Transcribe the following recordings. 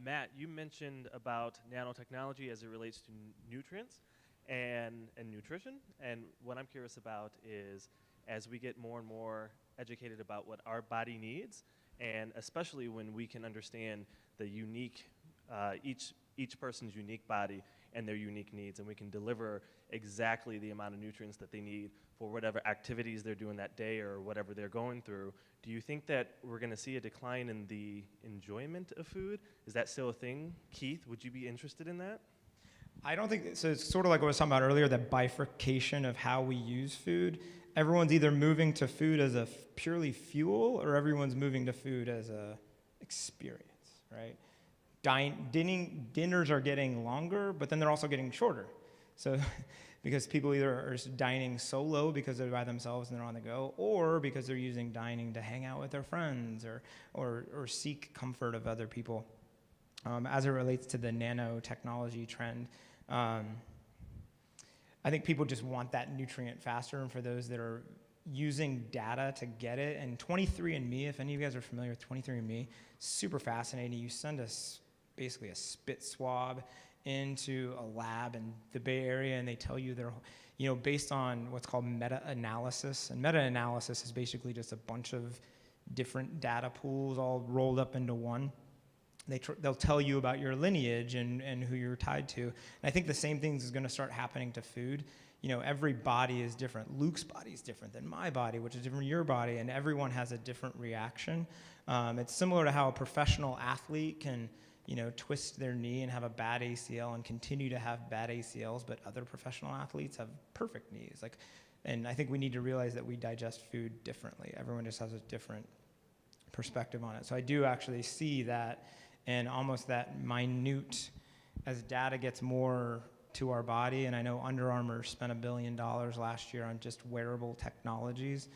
Matt, you mentioned about nanotechnology as it relates to nutrients and nutrition. And what I'm curious about is as we get more and more educated about what our body needs, and especially when we can understand the unique, each person's unique body and their unique needs, and we can deliver exactly the amount of nutrients that they need for whatever activities they're doing that day or whatever they're going through. Do you think that we're going to see a decline in the enjoyment of food? Is that still a thing? Keith, would you be interested in that? I don't think so. It's sort of like what I was talking about earlier, that bifurcation of how we use food. Everyone's either moving to food as a purely fuel, or everyone's moving to food as a experience, right? Dinners are getting longer, but then they're also getting shorter. So, because people either are dining solo because they're by themselves and they're on the go, or because they're using dining to hang out with their friends or seek comfort of other people. As it relates to the nanotechnology trend, I think people just want that nutrient faster, and for those that are using data to get it, and 23andMe, if any of you guys are familiar with 23andMe, super fascinating. You send us basically a spit swab into a lab in the Bay Area, and they tell you they're, based on what's called meta-analysis. And meta-analysis is basically just a bunch of different data pools all rolled up into one. They'll tell you about your lineage and who you're tied to. And I think the same thing is going to start happening to food. Every body is different. Luke's body is different than my body, which is different from your body, and everyone has a different reaction. It's similar to how a professional athlete can, twist their knee and have a bad ACL and continue to have bad ACLs, but other professional athletes have perfect knees. And I think we need to realize that we digest food differently. Everyone just has a different perspective on it. So I do actually see that, and almost that minute, as data gets more to our body, and I know Under Armour spent $1 billion last year on just wearable technologies.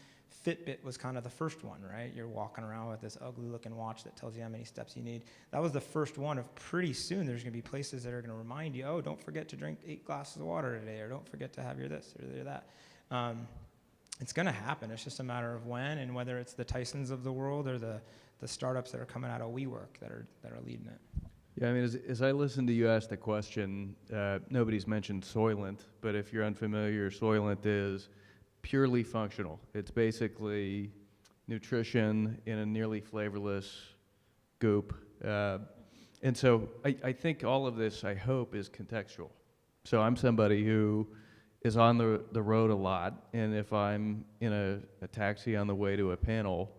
Fitbit was kind of the first one, right? You're walking around with this ugly looking watch that tells you how many steps you need. That was the first one of pretty soon there's going to be places that are going to remind you, oh, don't forget to drink 8 glasses of water today, or don't forget to have your this or your that. It's going to happen. It's just a matter of when, and whether it's the Tysons of the world or the startups that are coming out of WeWork that are leading it. Yeah, I mean, as I listen to you ask the question, nobody's mentioned Soylent, but if you're unfamiliar, Soylent is purely functional. It's basically nutrition in a nearly flavorless goop. And so I think all of this, I hope, is contextual. So I'm somebody who is on the road a lot, and if I'm in a taxi on the way to a panel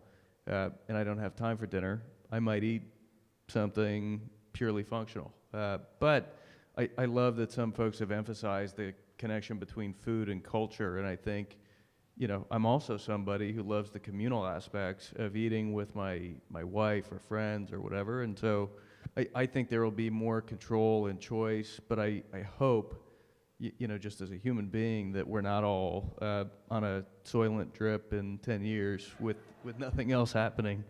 and I don't have time for dinner, I might eat something purely functional. But I love that some folks have emphasized the connection between food and culture, and I think, I'm also somebody who loves the communal aspects of eating with my wife or friends or whatever, and so I think there will be more control and choice, but I hope, just as a human being, that we're not all on a Soylent drip in 10 years with nothing else happening.